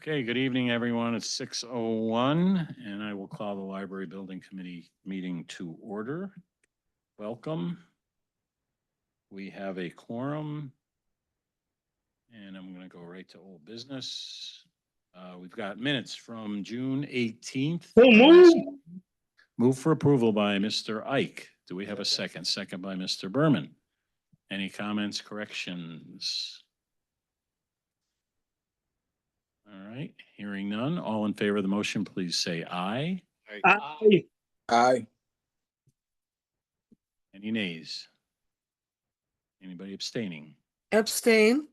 Okay, good evening, everyone. It's 6:01, and I will call the Library Building Committee meeting to order. Welcome. We have a quorum, and I'm going to go right to old business. We've got minutes from June 18th. Move for approval by Mr. Ike. Do we have a second? Second by Mr. Berman. Any comments, corrections? All right, hearing none. All in favor of the motion, please say aye. Aye. Aye. Any nays? Anybody abstaining? Abstain.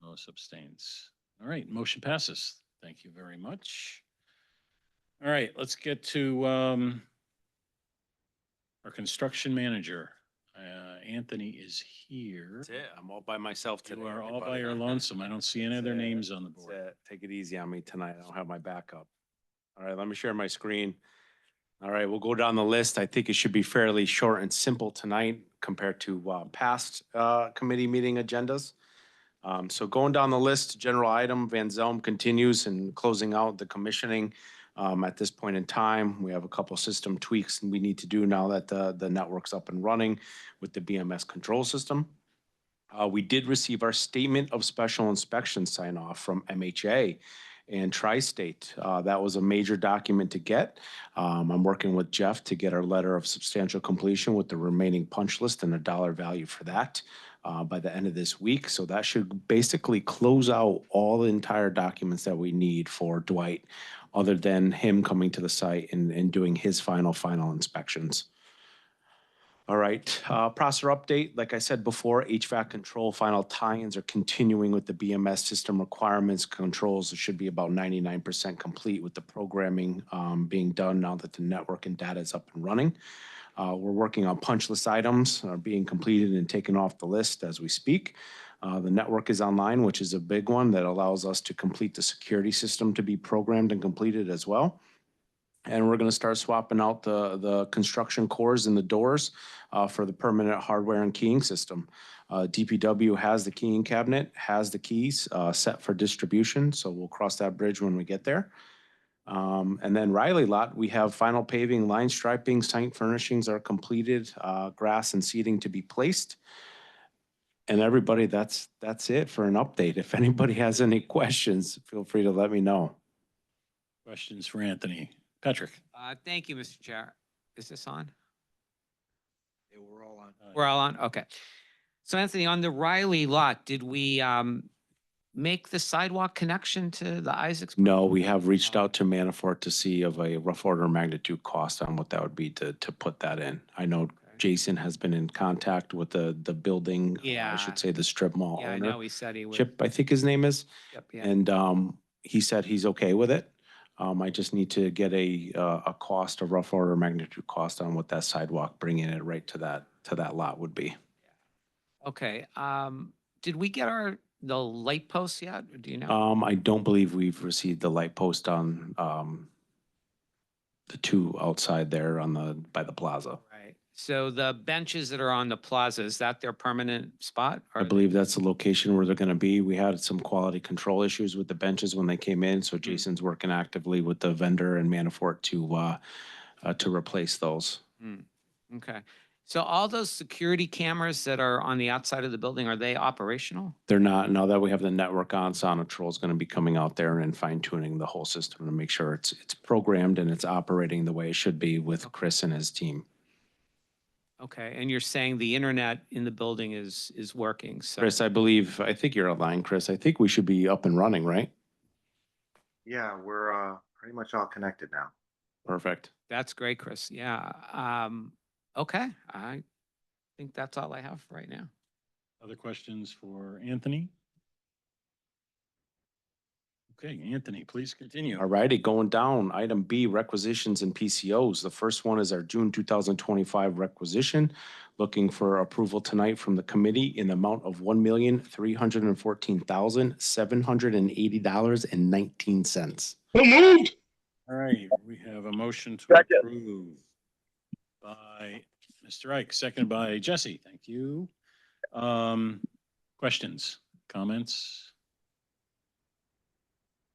Lois abstains. All right, motion passes. Thank you very much. All right, let's get to our construction manager. Anthony is here. That's it. I'm all by myself today. You are all everybody. by your lonesome. I don't see any of their names on the That's board. it. Take it easy on me tonight. I don't have my backup. All right, let me share my screen. All right, we'll go down the list. I think it should be fairly short and simple tonight compared to past committee meeting agendas. So going down the list, general item, Van Zelm continues and closing out the commissioning. At this point in time, we have a couple system tweaks we need to do now that the network's up and running with the BMS control system. We did receive our statement of special inspection sign off from MHA and Tri-State. That was a major document to get. I'm working with Jeff to get our letter of substantial completion with the remaining punch list and a dollar value for that by the end of this week. So that should basically close out all the entire documents that we need for Dwight, other than him coming to the site and doing his final inspections. All right, processor update. Like I said before, HVAC control final tie-ins are continuing with the BMS system requirements. Controls should be about 99% complete with the programming being done now that the network and data is up and running. We're working on punch list items are being completed and taken off the list as we speak. The network is online, which is a big one that allows us to complete the security system to be programmed and completed as well. And we're going to start swapping out the construction cores and the doors for the permanent hardware and keying system. DPW has the keying cabinet, has the keys set for distribution. So we'll cross that bridge when we get there. And then Riley lot, we have final paving, line striping, site furnishings are completed, grass and seeding to be placed. And everybody, that's it for an update. If anybody has any questions, feel free to let me know. Questions for Anthony? Patrick. Thank you, Mr. Chair. Is this on? Yeah, we're all on. We're all on? Okay. So Anthony, on the Riley lot, did we make the sidewalk connection to the Isaacs? No, we have reached out to Manafort to see of a rough order of magnitude cost on what that would be to put that in. I know Jason has been in contact with the building. Yeah. I should say the strip mall Yeah, I owner. know he said he would. Chip, I think his name is. Yep, yeah. And he said he's okay with it. I just need to get a cost, a rough order of magnitude cost on what that sidewalk, bringing it right to that lot would be. Okay. Did we get the light posts yet? Or do you know? I don't believe we've received the light post on the two outside there by the plaza. Right. So the benches that are on the plaza, is that their permanent spot? I believe that's the location where they're going to be. We had some quality control issues with the benches when they came in, so Jason's working actively with the vendor and Manafort to replace those. Okay. So all those security cameras that are on the outside of the building, are they operational? They're not. Now that we have the network on, Sonatrol is going to be coming out there and fine tuning the whole system to make sure it's programmed and it's operating the way it should be with Chris and his team. Okay, and you're saying the internet in the building is working, so. Chris, I think you're online, Chris. I think we should be up and running, right? Yeah, we're pretty much all connected now. Perfect. That's great, Chris. Yeah. Okay, I think that's all I have right now. Other questions for Anthony? Okay, Anthony, please continue. All righty, going down, item B, requisitions and PCOs. The first one is our June 2025 requisition. Looking for approval tonight from the committee in the amount of $1,314,780.19. So moved. All right, we have a motion to approve by Mr. Ike, seconded by Jesse. Thank you. Questions, comments?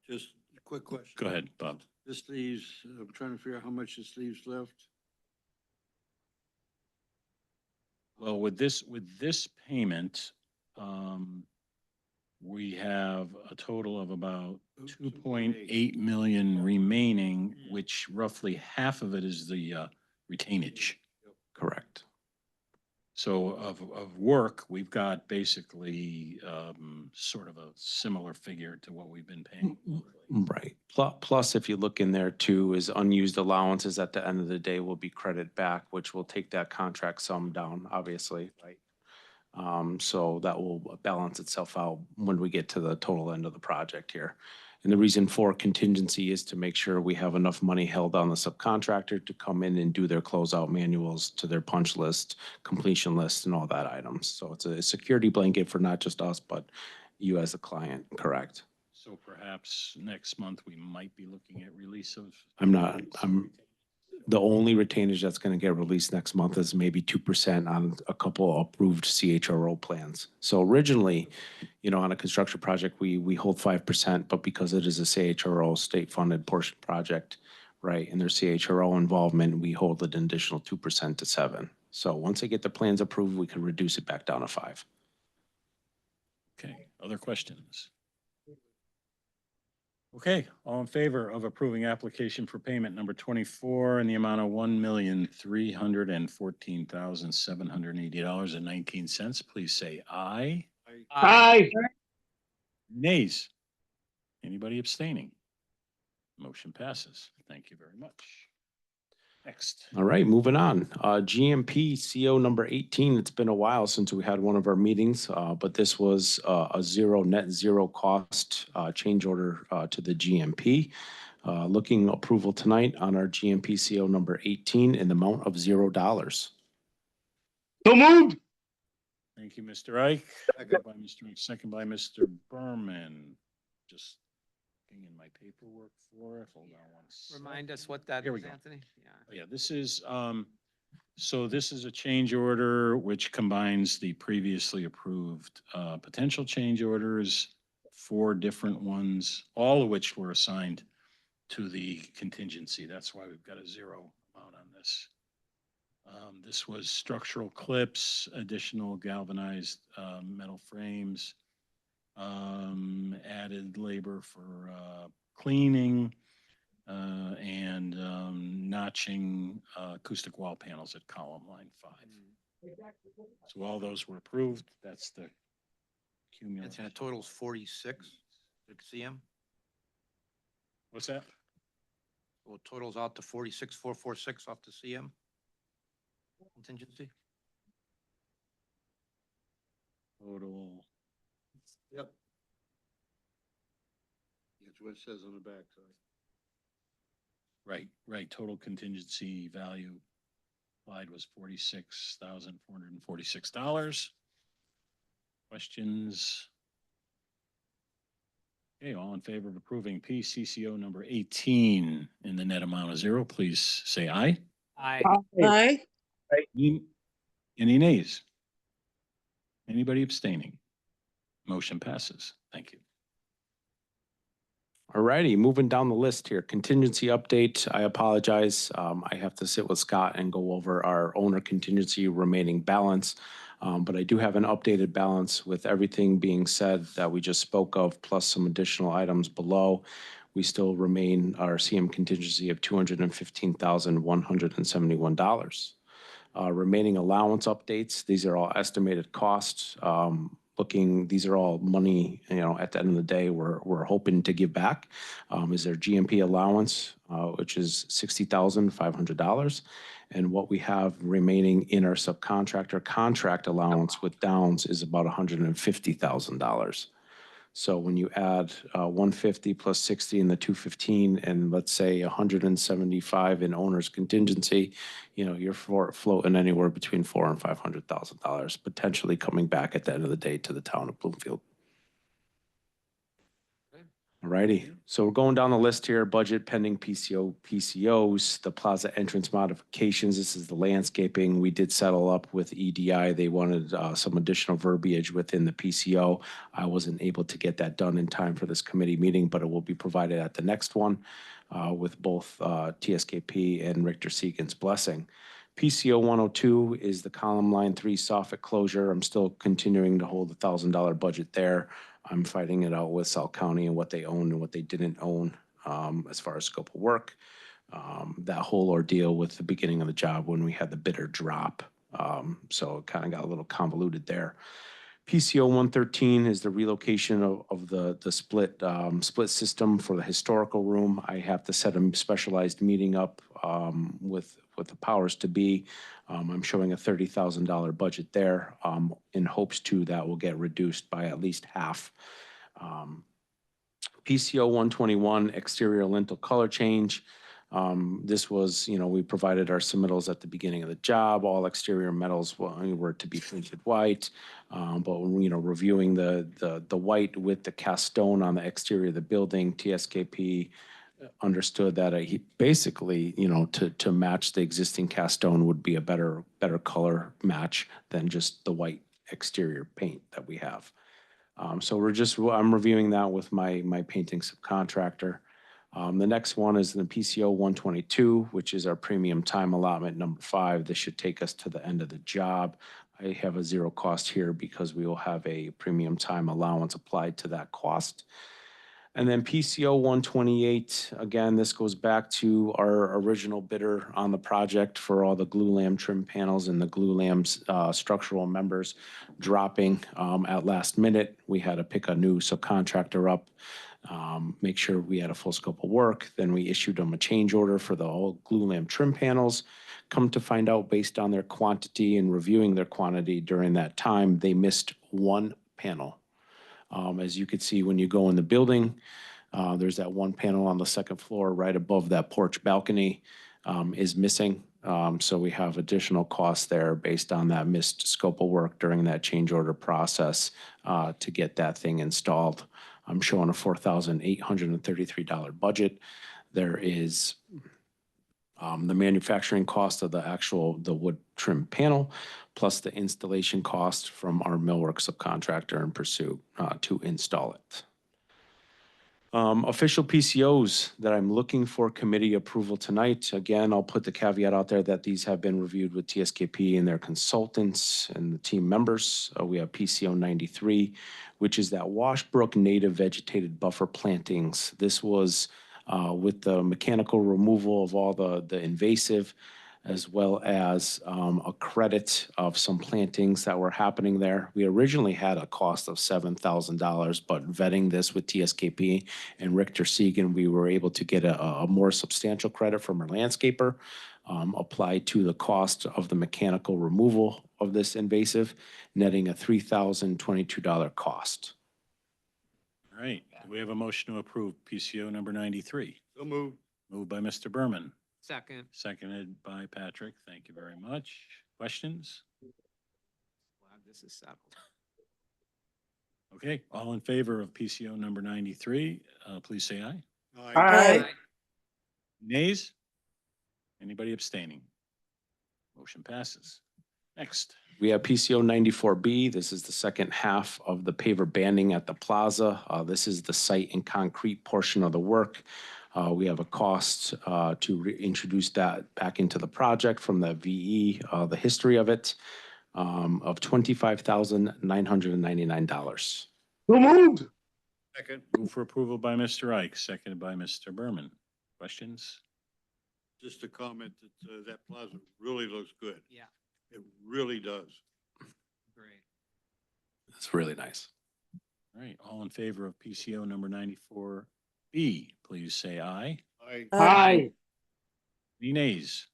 Just a quick question. Go ahead, Bob. This leaves, I'm trying to figure out how much this leaves left. Well, with this payment, we have a total of about 2.8 million remaining, which roughly half of it is the retainage. Correct. So of work, we've got basically sort of a similar figure to what we've been paying. Right. Plus, if you look in there too, is unused allowances at the end of the day will be credit back, which will take that contract sum down, obviously, right? So that will balance itself out when we get to the total end of the project here. And the reason for contingency is to make sure we have enough money held on the subcontractor to come in and do their closeout manuals to their punch list, completion list, and all that items. So it's a security blanket for not just us, but you as a client, correct? So perhaps next month, we might be looking at release of. The only retainage that's gonna get released next month is maybe 2% on a couple approved CHRO plans. So originally, you know, on a construction project, we hold 5%, but because it is a CHRO state-funded portion project, right, and there's CHRO involvement, we hold an additional 2% to 7%. So once they get the plans approved, we can reduce it back down to 5%. Okay, other questions? Okay, all in favor of approving application for payment number 24 in the amount of $1,314,780.19, please say aye. Aye. Nays? Anybody abstaining? Motion passes. Thank you very much. Next. All right, moving on. GMP CO number 18. It's been a while since we had one of our meetings, but this was a net zero cost change order to the GMP. Looking approval tonight on our GMP CO number 18 in the amount of $0. So moved. Thank you, Mr. Ike. Second by Mr. Ike, second by Mr. Berman. Just looking in my paperwork for it. Hold on one second. Remind us what that Here we is, go. Anthony? Yeah. Yeah, this is, so this is a change order which combines the previously approved potential change orders, 4 different ones, all of which were assigned to the contingency. That's why we've got a 0 amount on this. This was structural clips, additional galvanized metal frames, added labor for cleaning, and notching acoustic wall panels at column line 5. So all those were approved. That's the cumulative. It's in a total's 46 to CM. What's that? So it totals out to 46,446 off the CM contingency. Total. Yep. That's what it says on the back side. Right. Total contingency value applied was $46,446. Questions? Okay, all in favor of approving PCCO number 18 in the net amount of 0, please say aye. Aye. Aye. Any nays? Anybody abstaining? Motion passes. Thank you. All righty, moving down the list here. Contingency update. I apologize. I have to sit with Scott and go over our owner contingency remaining balance. But I do have an updated balance with everything being said that we just spoke of, plus some additional items below. We still remain our CM contingency of $215,171. Remaining allowance updates. These are all estimated costs. These are all money, you know, at the end of the day, we're hoping to give back. Is there GMP allowance, which is $60,500. And what we have remaining in our subcontractor contract allowance with Downs is about $150,000. So when you add 150 plus 60 in the 215 and let's say 175 in owner's contingency, you know, you're floating anywhere between $400,000 and $500,000 potentially coming back at the end of the day to the town of Bloomfield. Alrighty, so we're going down the list here, budget pending PCOs, the plaza entrance modifications. This is the landscaping. We did settle up with EDI. They wanted some additional verbiage within the PCO. I wasn't able to get that done in time for this committee meeting, but it will be provided at the next one with both TSKP and Richter Seegan's blessing. PCO 102 is the column line 3 soffit closure. I'm still continuing to hold the $1,000 budget there. I'm fighting it out with South County and what they owned and what they didn't own as far as scope of work. That whole ordeal with the beginning of the job when we had the bidder drop. So it kind of got a little convoluted there. PCO 113 is the relocation of the split system for the historical room. I have to set a specialized meeting up with the powers to be. I'm showing a $30,000 budget there in hopes too that will get reduced by at least half. PCO 121 exterior lintel color change. This was, we provided our submittals at the beginning of the job. All exterior metals were to be painted white. But reviewing the white with the cast stone on the exterior of the building, TSKP understood that basically, to match the existing cast stone would be a better color match than just the white exterior paint that we have. So I'm reviewing that with my painting subcontractor. The next one is the PCO 122, which is our premium time allotment number 5. This should take us to the end of the job. I have a zero cost here because we will have a premium time allowance applied to that cost. And then PCO 128, again, this goes back to our original bidder on the project for all the glue lam trim panels and the glue lam's structural members dropping at last minute. We had to pick a new subcontractor up, make sure we had a full scope of work. Then we issued them a change order for the whole glue lam trim panels. Come to find out, based on their quantity and reviewing their quantity during that time, they missed one panel. As you could see, when you go in the building, there's that one panel on the second floor right above that porch balcony is missing. So we have additional costs there based on that missed scope of work during that change order process to get that thing installed. I'm showing a $4,833 budget. There is the manufacturing cost of the wood trim panel, plus the installation cost from our millwork subcontractor in pursuit to install it. Official PCOs that I'm looking for committee approval tonight. Again, I'll put the caveat out there that these have been reviewed with TSKP and their consultants and the team members. We have PCO 93, which is that Washbrook native vegetated buffer plantings. This was with the mechanical removal of all the invasive, as well as a credit of some plantings that were happening there. We originally had a cost of $7,000, but vetting this with TSKP and Richter Seegan, we were able to get a more substantial credit from our landscaper applied to the cost of the mechanical removal of this invasive, netting a $3,022 cost. All right, do we have a motion to approve PCO number 93? So moved. Moved by Mr. Berman, Second. seconded by Patrick. Thank you very much. Questions? Glad this is settled. Okay, all in favor of PCO number 93, please say aye. Aye. Nays? Anybody abstaining? Motion passes. Next. We have PCO 94B. This is the second half of the paver banding at the plaza. This is the site and concrete portion of the work. We have a cost to reintroduce that back into the project from the VE, the history of it, of $25,999. So moved. Second. Move for approval by Mr. Ike, seconded by Mr. Berman. Questions? Just a comment that that plaza really looks good. Yeah, It really does. great. It's really nice. All right, all in favor of PCO number 94B, please say aye. Aye. Any nays?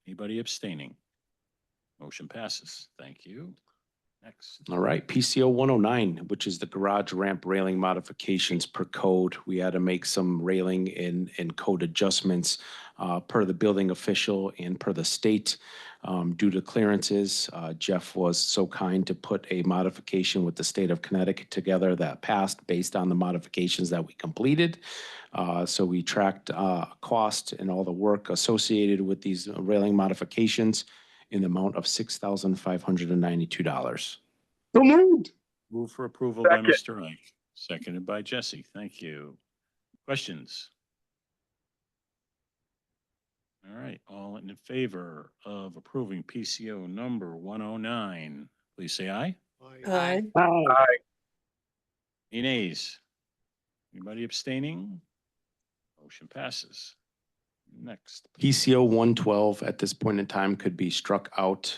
Anybody abstaining? Motion passes. Thank you. Next. All right, PCO 109, which is the garage ramp railing modifications per code. We had to make some railing and code adjustments per the building official and per the state. Due to clearances, Jeff was so kind to put a modification with the state of Connecticut together that passed based on the modifications that we completed. So we tracked cost and all the work associated with these railing modifications in the amount of $6,592. So moved. Move for approval by Mr. Ike, seconded by Jesse. Thank you. Questions? All right, all in favor of approving PCO number 109, please say aye. Aye. Any nays? Anybody abstaining? Motion passes. Next. PCO 112 at this point in time could be struck out.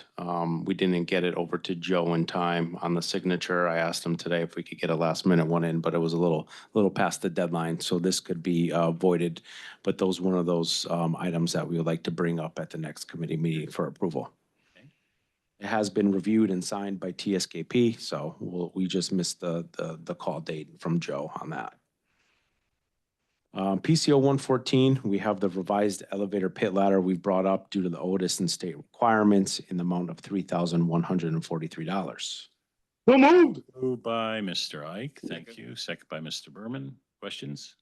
We didn't get it over to Joe in time on the signature. I asked him today if we could get a last minute one in, but it was a little past the deadline. So this could be voided. But those one of those items that we would like to bring up at the next committee meeting for approval. Okay. It has been reviewed and signed by TSKP, so we just missed the call date from Joe on that. PCO 114, we have the revised elevator pit ladder we brought up due to the Otis and state requirements in the amount of $3,143. So moved. Moved by Mr. Ike. Thank you. Second by Mr. Berman. Questions?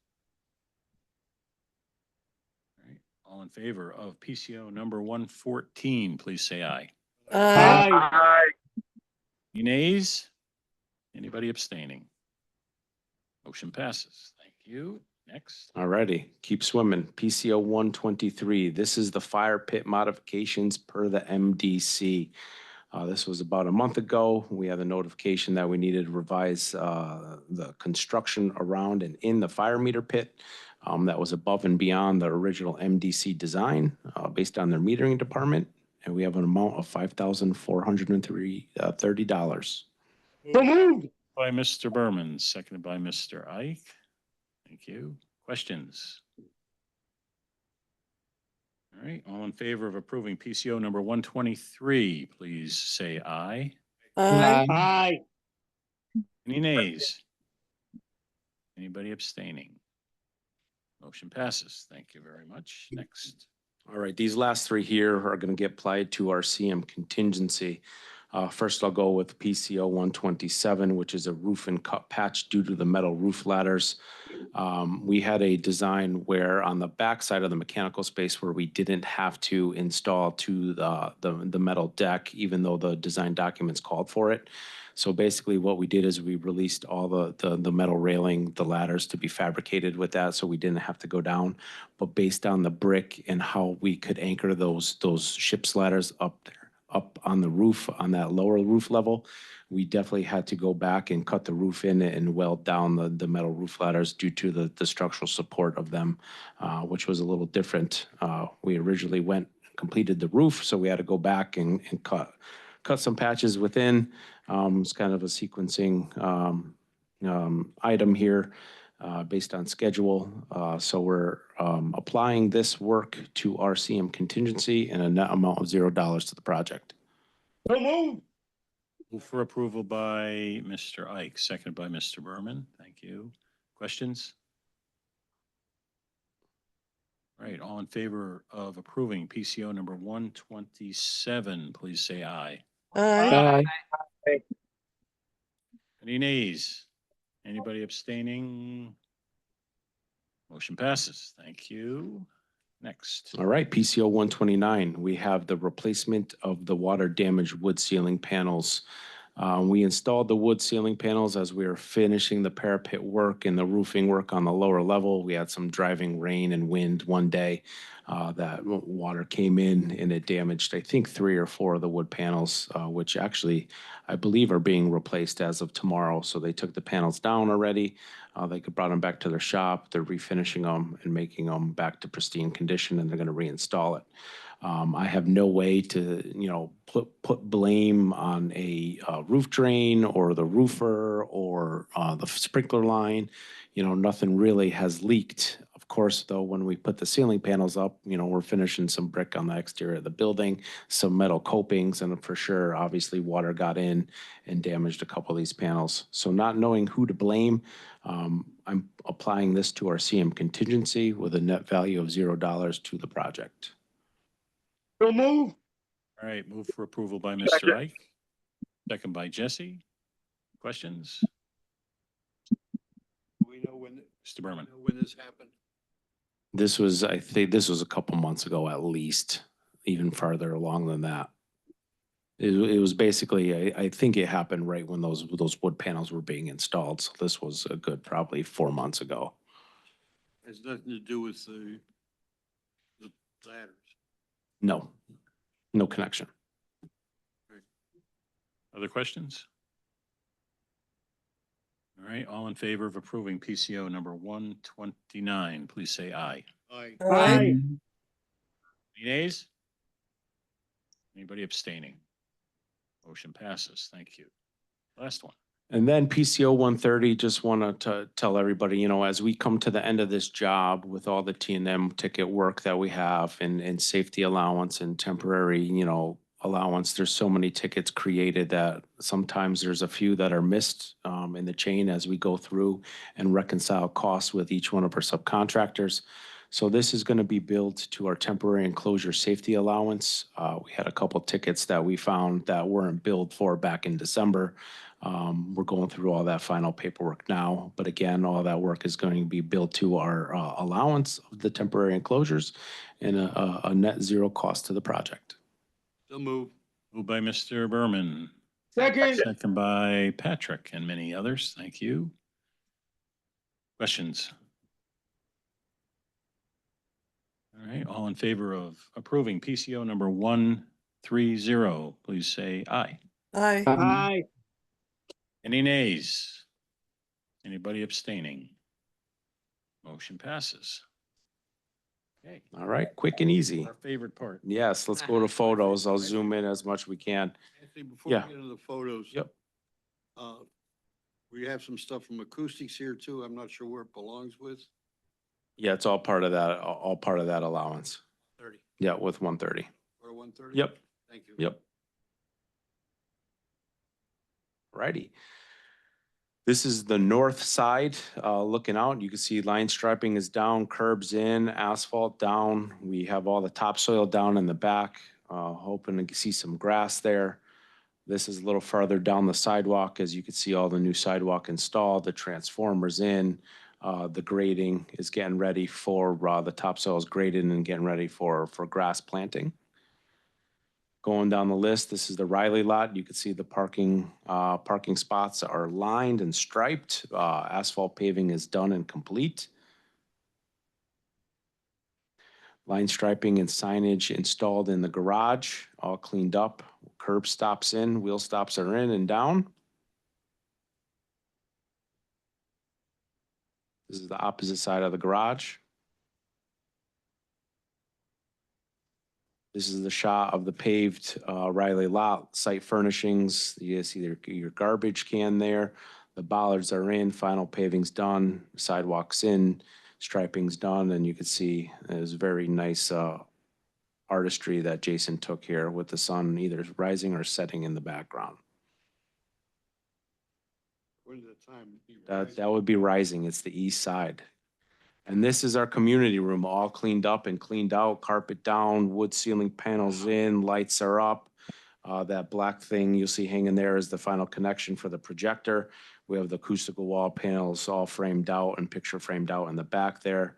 All right. All in favor of PCO number 114, please say aye. Aye. Any nays? Anybody abstaining? Motion passes. Thank you. Next. All righty, keep swimming. PCO 123, this is the fire pit modifications per the MDC. This was about a month ago. We had a notification that we needed to revise the construction around and in the fire meter pit. That was above and beyond the original MDC design based on their metering department. And we have an amount of $5,430. So moved. By Mr. Berman, seconded by Mr. Ike. Thank you. Questions? All right, all in favor of approving PCO number 123, please say aye. Aye. Any nays? Anybody abstaining? Motion passes. Thank you very much. Next. All right, these last three here are going to get applied to our CM contingency. First, I'll go with PCO 127, which is a roof and cut patch due to the metal roof ladders. We had a design where on the back side of the mechanical space where we didn't have to install to the metal deck, even though the design documents called for it. So basically what we did is we released all the metal railing, the ladders to be fabricated with that, so we didn't have to go down. But based on the brick and how we could anchor those ship's ladders up there, up on the roof, on that lower roof level, we definitely had to go back and cut the roof in and weld down the metal roof ladders due to the structural support of them, which was a little different. We originally went and completed the roof, so we had to go back and cut some patches within. It's kind of a sequencing item here based on schedule. So we're applying this work to our CM contingency and a net amount of $0 to the project. So moved. Move for approval by Mr. Ike, seconded by Mr. Berman. Thank you. Questions? All right, all in favor of approving PCO number 127, please say aye. Aye. Any nays? Anybody abstaining? Motion passes. Thank you. Next. All right, PCO 129, we have the replacement of the water damaged wood ceiling panels. We installed the wood ceiling panels as we were finishing the parapet work and the roofing work on the lower level. We had some driving rain and wind one day that water came in and it damaged, I think, 3 or 4 of the wood panels, which actually I believe are being replaced as of tomorrow. So they took the panels down already. They brought them back to their shop. They're refinishing them and making them back to pristine condition, and they're going to reinstall it. I have no way to, put blame on a roof drain or the roofer or the sprinkler line. Nothing really has leaked. Of course, though, when we put the ceiling panels up, we're finishing some brick on the exterior of the building, some metal copings, and for sure, obviously, water got in and damaged a couple of these panels. So not knowing who to blame, I'm applying this to our CM contingency with a net value of $0 to the project. So moved. All All right, move for approval by Mr. Ike, second by Jesse. Questions? Do we know when, Mr. Berman? know when this happened? This was, I think, this was a couple months ago at least, even farther along than that. It was basically, I think it happened right when those wood panels were being installed. So this was a good probably 4 months ago. Has nothing to do with the ladders. No, no connection. Other questions? All right, all in favor of approving PCO number 129, please say aye. Aye. Aye. Any nays? Anybody abstaining? Motion passes. Thank you. Last one. And then PCO 130, just want to tell everybody, you know, as we come to the end of this job with all the T&M ticket work that we have and safety allowance and temporary, you know, allowance, there's so many tickets created that sometimes there's a few that are missed in the chain as we go through and reconcile costs with each one of our subcontractors. So this is going to be billed to our temporary enclosure safety allowance. We had a couple tickets that we found that weren't billed for back in December. We're going through all that final paperwork now, but again, all that work is going to be billed to our allowance of the temporary enclosures and a net zero cost to the project. So move. Moved by Mr. Berman, Second. second by Patrick and many others. Thank you. Questions? All right, all in favor of approving PCO number 130, please say aye. Aye. Aye. Any nays? Anybody abstaining? Motion passes. Okay, All right, quick and easy. our favorite part. Yes, let's go to photos. I'll zoom in as much we can. Anthony, before we Yeah. get into the photos. Yep. We have some stuff from acoustics here too. I'm not sure where it belongs with. Yeah, it's all part of that, all part of that allowance. 30 Yeah, with 130. or 130? Yep, Thank you. yep. Righty. This is the north side, looking out. You can see line striping is down, curbs in, asphalt down. We have all the topsoil down in the back, hoping to see some grass there. This is a little farther down the sidewalk. As you can see, all the new sidewalk installed, the transformers in, the grading is getting ready for, the topsoil is graded and getting ready for grass planting. Going down the list, this is the Riley lot. You can see the parking spots are lined and striped. Asphalt paving is done and complete. Line striping and signage installed in the garage, all cleaned up. Curb stops in, wheel stops are in and down. This is the opposite side of the garage. This is the shot of the paved Riley lot, site furnishings. You see your garbage can there. The bollards are in, final paving's done, sidewalks in, striping's done, and you can see there's very nice artistry that Jason took here with the sun either rising or setting in the background. When's the time? That would be rising. It's the east side. And this is our community room, all cleaned up and cleaned out, carpet down, wood ceiling panels in, lights are up. That black thing you'll see hanging there is the final connection for the projector. We have the acoustical wall panels all framed out and picture framed out in the back there.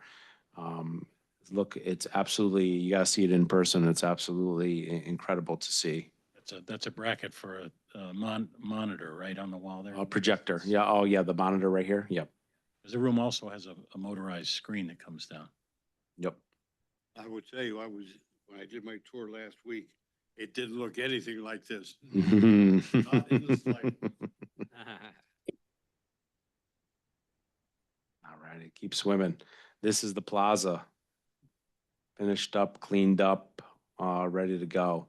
Look, it's absolutely, you gotta see it in person. It's absolutely incredible to see. That's a bracket for a monitor right on the wall there. A projector, yeah, oh yeah, the monitor right here, yep, The room also has a motorized screen that comes down. yep. I would tell you, when I did my tour last week, it didn't look anything like this. All Not in the slightest. right, it keeps swimming. This is the plaza. Finished up, cleaned up, ready to go.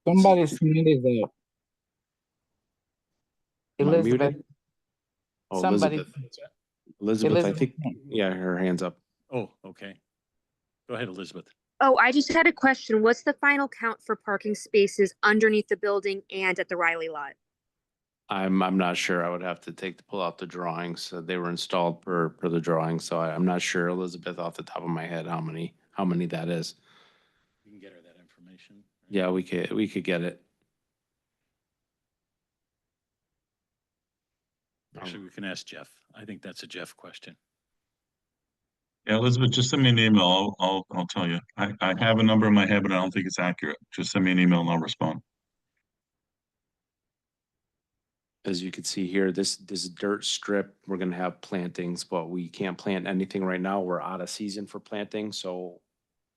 Somebody's muted there. Am I muted? Elizabeth, Oh, somebody. Elizabeth, I think, Elizabeth. yeah, her hand's up. Oh, okay. Go ahead, Elizabeth. Oh, I just had a question. What's the final count for parking spaces underneath the building and at the Riley lot? I'm not sure. I would have to pull out the drawings. They were installed per the drawings, so I'm not sure, Elizabeth, off the top of my head, how many that is. You can get her that information. Yeah, we could get it. Actually, we can ask Jeff. I think that's a Jeff question. Yeah, Elizabeth, just send me an email. I'll tell you. I have a number in my head, but I don't think it's accurate. Just send me an email and I'll respond. As you can see here, this dirt strip, we're gonna have plantings, but we can't plant anything right now. We're out of season for planting, so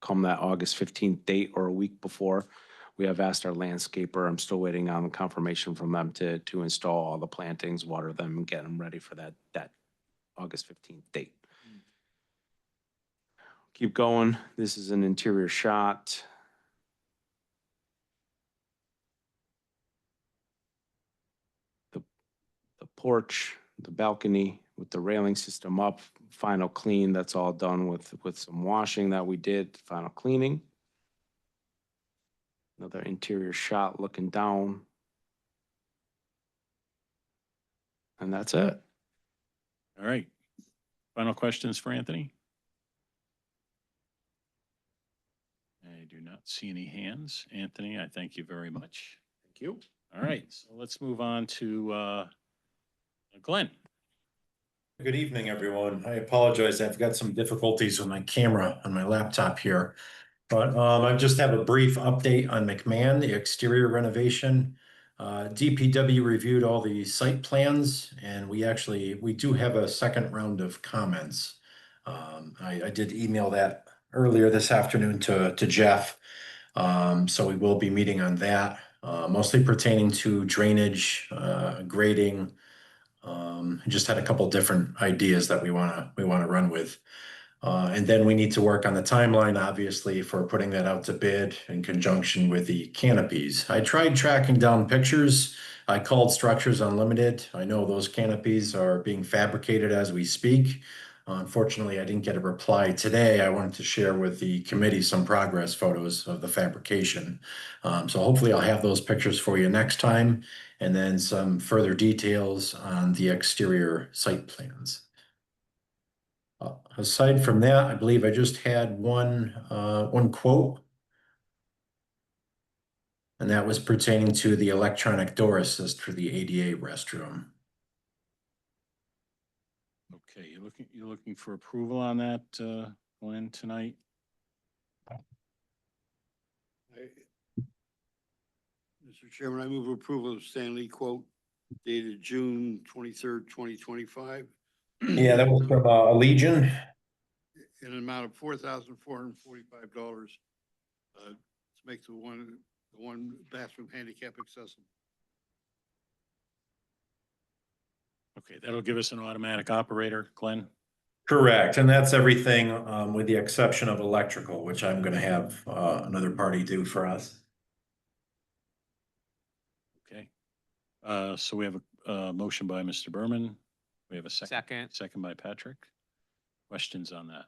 come that August 15th date or a week before, we have asked our landscaper, I'm still waiting on confirmation from them to install all the plantings, water them, and get them ready for that August 15th date. Keep going. This is an interior shot. The porch, the balcony with the railing system up, final clean, that's all done with some washing that we did, final cleaning. Another interior shot looking down. And that's it. All right. Final questions for Anthony? I do not see any hands. Anthony, I thank you very much. Thank you. All right, so let's move on to Glenn. Good evening, everyone. I apologize. I've got some difficulties with my camera on my laptop here. But I just have a brief update on McMahon, the exterior renovation. DPW reviewed all the site plans, and we do have a second round of comments. I did email that earlier this afternoon to Jeff. So we will be meeting on that, mostly pertaining to drainage, grading. Just had a couple different ideas that we wanna run with. And then we need to work on the timeline, obviously, for putting that out to bid in conjunction with the canopies. I tried tracking down pictures. I called Structures Unlimited. I know those canopies are being fabricated as we speak. Unfortunately, I didn't get a reply today. I wanted to share with the committee some progress photos of the fabrication. So hopefully I'll have those pictures for you next time, and then some further details on the exterior site plans. Aside from that, I believe I just had one quote, and that was pertaining to the electronic door assist for the ADA restroom. Okay, you're looking for approval on that, Glenn, tonight? Mr. Chairman, I move approval of Stanley quote dated June 23rd, 2025. Yeah, that was from Allegiant. In an amount of $4,445 to make the one bathroom handicap accessible. Okay, that'll give us an automatic operator, Glenn? Correct, and that's everything with the exception of electrical, which I'm going to have another party do for us. Okay. So we have a motion by Mr. Berman. We have a second. Second by Patrick. Questions on that?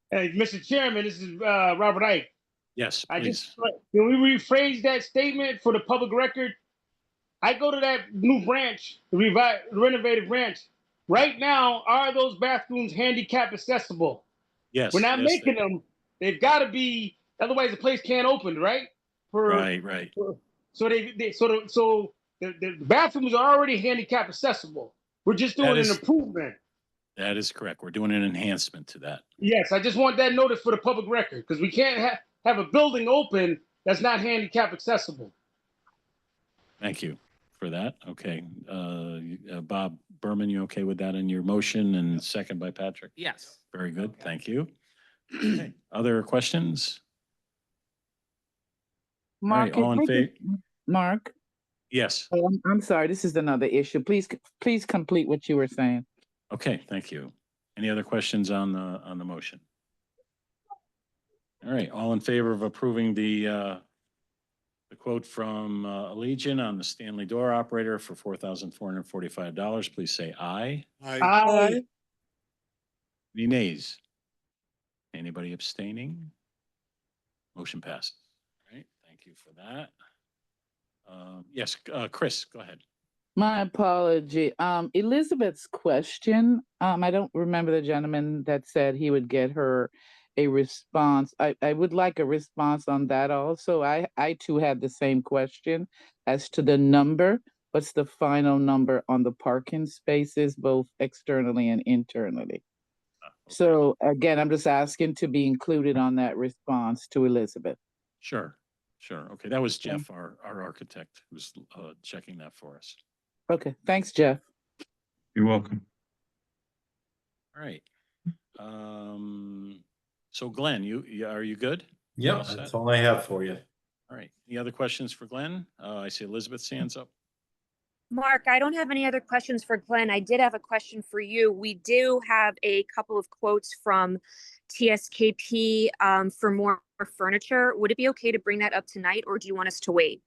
Hey, Mr. Chairman, this is Robert Ike. Yes, Can please. we rephrase that statement for the public record? I go to that new branch, the renovated branch. Right now, are those bathrooms handicap accessible? Yes. We're not yes, making them. They've got to be, otherwise the place can't open, right? Right. So the bathrooms are already handicap accessible. We're just doing an improvement. That is correct. We're doing an enhancement to that. Yes, I just want that noted for the public record, because we can't have a building open that's not handicap accessible. Thank you for that. Okay. Bob Berman, you okay with that in your motion, and second by Patrick? Yes. Very good. Thank you. Okay. Other questions? Mark, all in favor? Mark, Yes. I'm sorry, this is another issue. Please complete what you were saying. Okay, thank you. Any other questions on the motion? All right, all in favor of approving the quote from Allegiant on the Stanley door operator for $4,445, please say aye. Aye. Any nays? Anybody abstaining? Motion passes. All right, thank you for that. Yes, Chris, go ahead. My apology. Elizabeth's question, I don't remember the gentleman that said he would get her a response. I would like a response on that also. I too had the same question as to the number. What's the final number on the parking spaces, both externally and internally? So again, I'm just asking to be included on that response to Elizabeth. Sure, sure. Okay, that was Jeff, our architect, who was checking that for us. Okay, thanks, Jeff. You're welcome. All right. So Glenn, are you good? Yep, All set? that's all I have for you. All right. Any other questions for Glenn? I see Elizabeth's hands up. Mark, I don't have any other questions for Glenn. I did have a question for you. We do have a couple of quotes from TSKP for more furniture. Would it be okay to bring that up tonight, or do you want us to wait?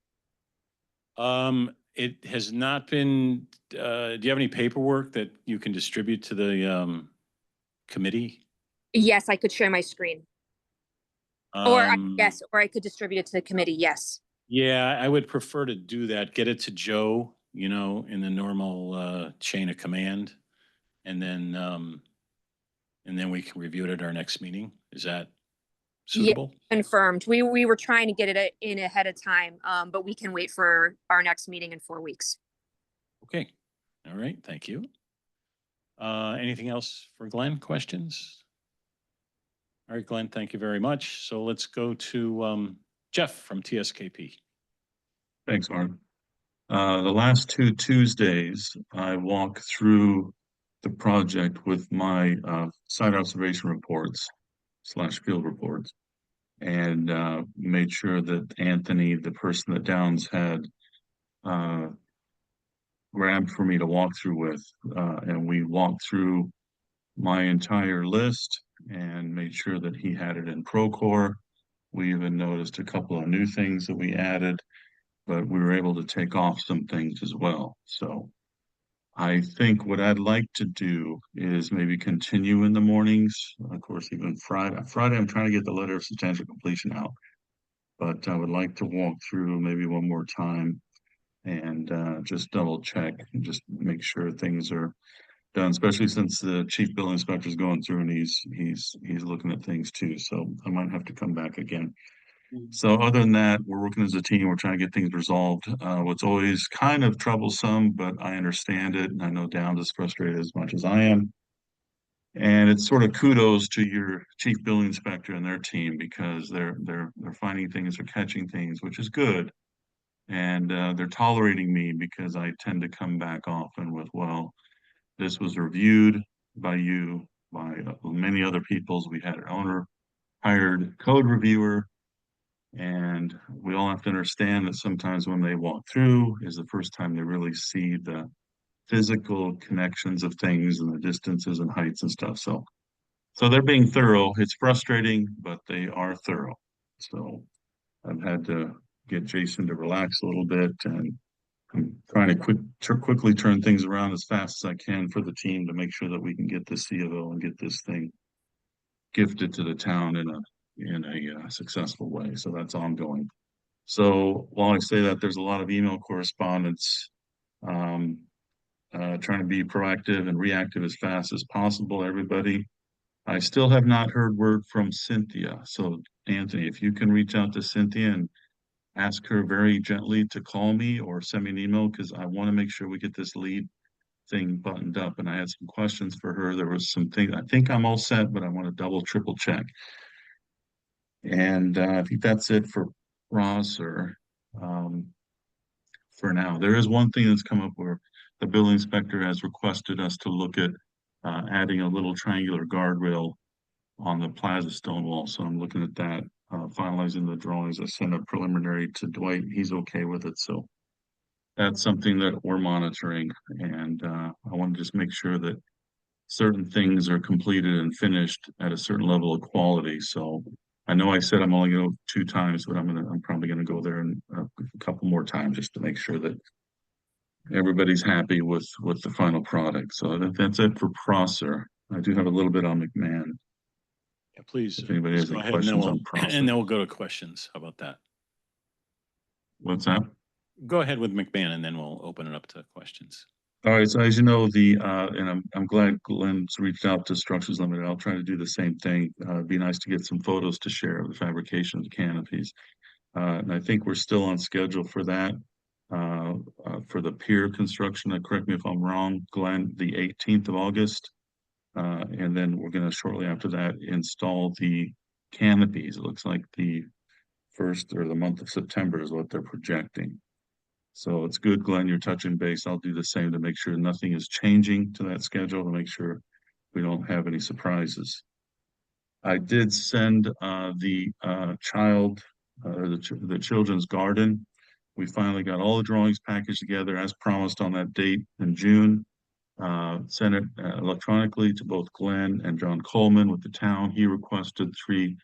It has not been, do you have any paperwork that you can distribute to the committee? Yes, I could share my screen. Yes, or I could distribute it to the committee. Yes. Yeah, I would prefer to do that. Get it to Joe, you know, in the normal chain of command. And then we can review it at our next meeting. Is that suitable? Yeah, confirmed. We were trying to get it in ahead of time, but we can wait for our next meeting in 4 weeks. Okay. All right. Thank you. Anything else for Glenn? Questions? All right, Glenn, thank you very much. So let's go to Jeff from TSKP. Thanks, Mark. The last 2 Tuesdays, I walked through the project with my site observation reports / field reports, and made sure that Anthony, the person that Downs had grabbed for me to walk through with, and we walked through my entire list and made sure that he had it in Procore. We even noticed a couple of new things that we added, but we were able to take off some things as well. So I think what I'd like to do is maybe continue in the mornings. Of course, even Friday, I'm trying to get the letter of substantial completion out, but I would like to walk through maybe one more time and just double check and just make sure things are done, especially since the chief building inspector is going through and he's looking at things too. So I might have to come back again. So other than that, we're working as a team. We're trying to get things resolved. What's always kind of troublesome, but I understand it, and I know Downs is frustrated as much as I am. And it's sort of kudos to your chief building inspector and their team, because they're finding things, they're catching things, which is good. And they're tolerating me because I tend to come back often with, well, this was reviewed by you, by many other peoples. We had an owner hired code reviewer. And we all have to understand that sometimes when they walk through is the first time they really see the physical connections of things and the distances and heights and stuff. So they're being thorough. It's frustrating, but they are thorough. So I've had to get Jason to relax a little bit, and I'm trying to quickly turn things around as fast as I can for the team to make sure that we can get this C of O and get this thing gifted to the town in a successful way. So that's ongoing. So while I say that, there's a lot of email correspondence, trying to be proactive and reactive as fast as possible, everybody. I still have not heard word from Cynthia. So Anthony, if you can reach out to Cynthia and ask her very gently to call me or send me an email, because I want to make sure we get this lead thing buttoned up. And I had some questions for her. There was some things, I think I'm all set, but I want to double, triple check. And I think that's it for Prosser for now. There is one thing that's come up where the building inspector has requested us to look at adding a little triangular guardrail on the plaza stone wall. So I'm looking at that, finalizing the drawings. I sent a preliminary to Dwight. He's okay with it. So that's something that we're monitoring. And I want to just make sure that certain things are completed and finished at a certain level of quality. So I know I said I'm only going to go 2 times, but I'm probably going to go there a couple more times just to make sure that everybody's happy with the final product. So that's it for Prosser. I do have a little bit on McMahon. Yeah, please. If anybody has Go any ahead, and then questions we'll on Prosser. and then we'll go to questions. How about that? What's that? Go ahead with McMahon, and then we'll open it up to questions. All right, so as you know, and I'm glad Glenn's reached out to Structures Limited. I'll try to do the same thing. It'd be nice to get some photos to share of the fabrication of the canopies. And I think we're still on schedule for that. For the pier construction, correct me if I'm wrong, Glenn, the 18th of August. And then we're gonna shortly after that install the canopies. It looks like the first or the month of September is what they're projecting. So it's good, Glenn, you're touching base. I'll do the same to make sure nothing is changing to that schedule, to make sure we don't have any surprises. I did send the child or the children's garden. We finally got all the drawings packaged together as promised on that date in June. Sent it electronically to both Glenn and John Coleman with the town. He requested 3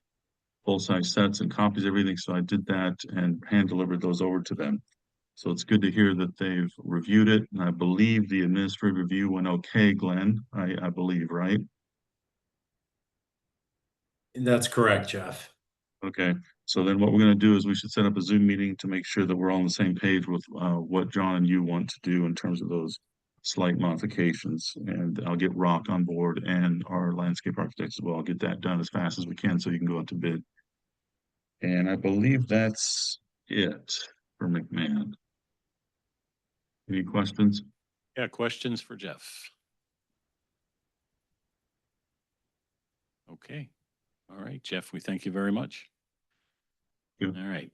full-size sets and copies of everything, so I did that and hand delivered those over to them. So it's good to hear that they've reviewed it, and I believe the administrative review went okay, Glenn, I believe, right? That's correct, Jeff. Okay, so then what we're gonna do is we should set up a Zoom meeting to make sure that we're all on the same page with what John and you want to do in terms of those slight modifications. And I'll get Rock on board and our landscape architects as well. I'll get that done as fast as we can so you can go out to bid. And I believe that's it for McMahon. Any questions? Yeah, questions for Jeff? Okay. All right, Jeff, we thank you very much. Good. All right.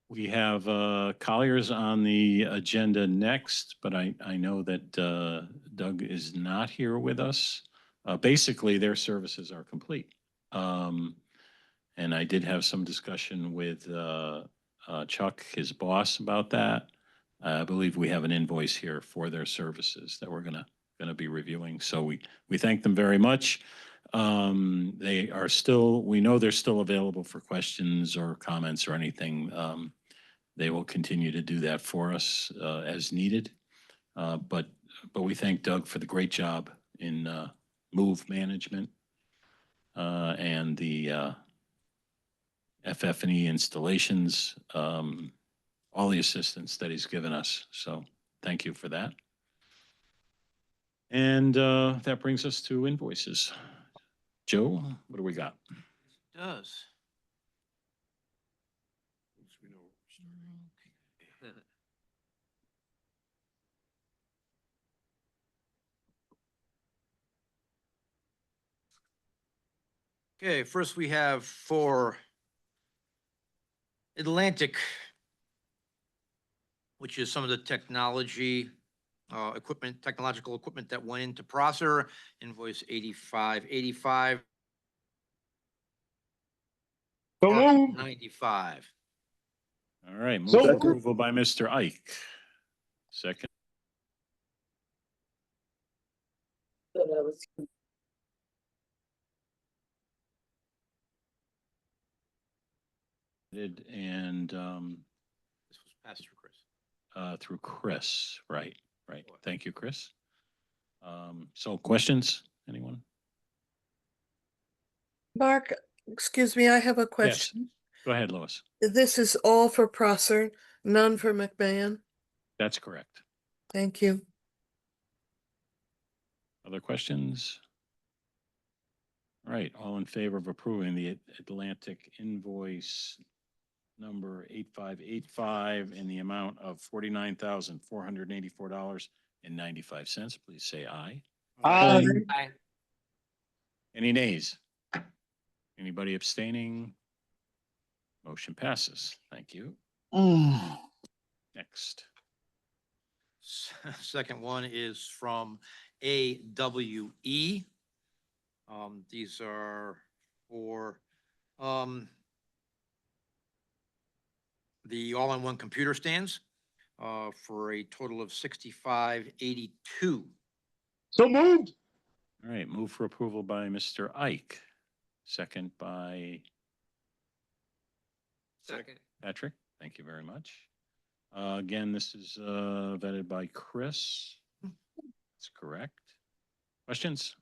We have Colliers on the agenda next, but I know that Doug is not here with us. Basically, their services are complete. And I did have some discussion with Chuck, his boss, about that. I believe we have an invoice here for their services that we're gonna be reviewing. So we thank them very much. They are still, we know they're still available for questions or comments or anything. They will continue to do that for us as needed. But we thank Doug for the great job in move management and the FF&E installations, all the assistance that he's given us. So thank you for that. And that brings us to invoices. Joe, what do we got? Does. Okay, first we have for Atlantic, which is some of the technology, equipment, technological equipment that went into Prosser, invoice 8585. So moved. 95. All right, move So for moved. approval by Mr. Ike. Second. And This was passed through Chris. through Chris, right. Thank you, Chris. So questions, anyone? Mark, excuse me, I have a question. Go ahead, Lois. This is all for Prosser, none for McMahon. That's correct. Thank you. Other questions? All right, all in favor of approving the Atlantic invoice number 8585 in the amount of $49,484.95, please say aye. Aye. Aye. Any nays? Anybody abstaining? Motion passes. Thank you. Next. Second one is from AWE. These are for the all-in-one computer stands for a total of $65.82. So moved. All right, move for approval by Mr. Ike. Second by Second. Patrick. Thank you very much. Again, this is vetted by Chris. That's correct. Questions?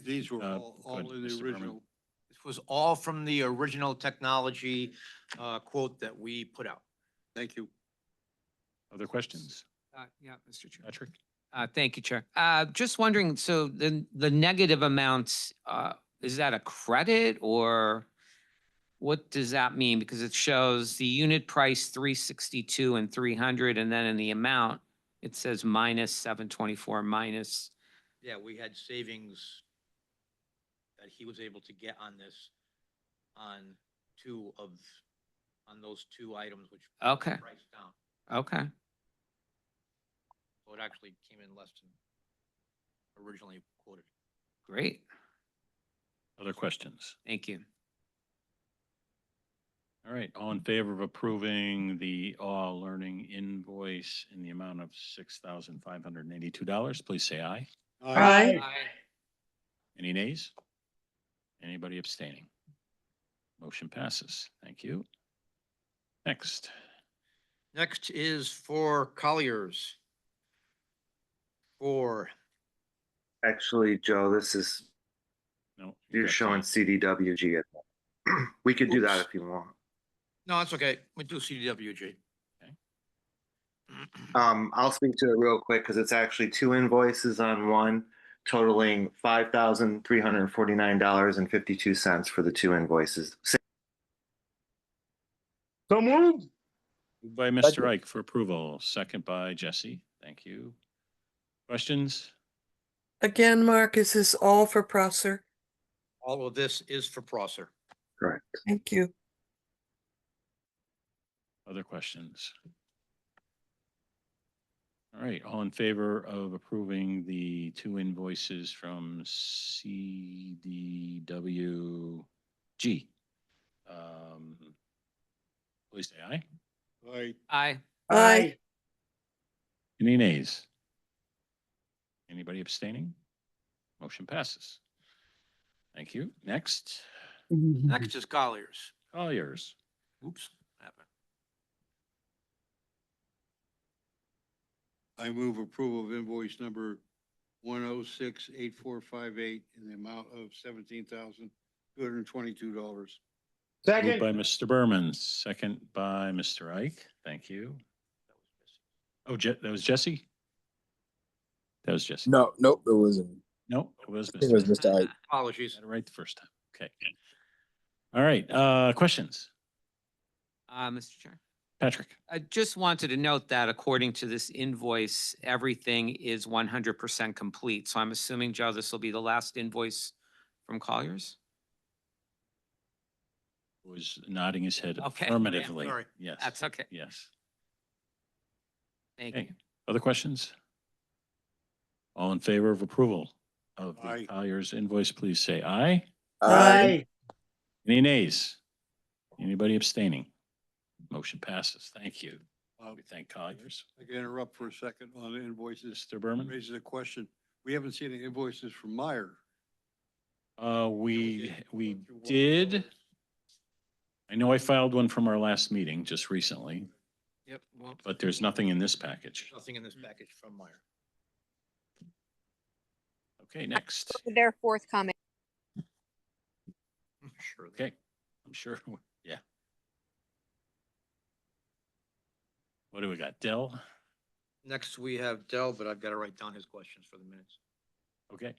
These were Go all ahead, in the Mr. Berman. original. This was all from the original technology quote that we put out. Thank you. Other questions? Yeah, Mr. Chair. Patrick? Thank you, Chair. Just wondering, so the negative amounts, is that a credit or what does that mean? Because it shows the unit price 362 and 300, and then in the amount, it says minus 724 minus. Yeah, we had savings that he was able to get on this, on on those two items, which. brought the Okay. Price down. Okay, So it actually came in less than originally quoted. great. Other questions? Thank you. All right, all in favor of approving the all learning invoice in the amount of $6,582, please say aye. Aye. Any nays? Anybody abstaining? Motion passes. Thank you. Next, Next is for Colliers. For, Actually, Joe, this is, no. you're got showing the- CDWG. We could do that Oops. if you want. no, it's okay. We do CDWG. I'll speak to it real quick because it's actually two invoices on one, totaling $5,349.52 for the two invoices. So moved. Moved by Mr. Ike for approval, second by Jesse. Thank you. Questions? Again, Mark, is this all for Prosser? All of this is for Prosser. Correct. Thank you. Other questions? All right, all in favor of approving the two invoices from CDWG? Please say aye. Aye. Aye. Aye. Any nays? Anybody abstaining? Motion passes. Thank you. Next, Next is Colliers. Colliers. Oops. happened. I move approval of invoice number 1068458 in the amount of $17,222. Moved Second. by Mr. Berman, second by Mr. Ike. Thank you. Oh, that was Jesse? That was Jesse. No, nope, it wasn't. No, it was I think it was Mr. Mr. Ike. Apologies. Got it right the first time. Okay. All right, questions? Mr. Chair. Patrick? I just wanted to note that according to this invoice, everything is 100% complete. So I'm assuming, Joe, this will be the last invoice from Colliers? Was nodding his head Okay. affirmatively. Sorry. Yes. That's okay. Yes. Thank you. Okay, other questions? All in favor of approval of the Aye. Colliers invoice, please say aye. Aye. Any nays? Anybody abstaining? Motion passes. Thank you. We thank Colliers. I can interrupt for a second on the invoices. Mr. Berman? Raises a question. We haven't seen any invoices from Meyer. We did. I know I filed one from our last meeting just recently, Yep. Well, but there's nothing in this package. nothing in this package from Meyer. Okay, next. They're forthcoming. Sure. Okay, I'm sure, yeah. What do we got? Dell? Next, we have Dell, but I've got to write down his questions for the minutes. Okay.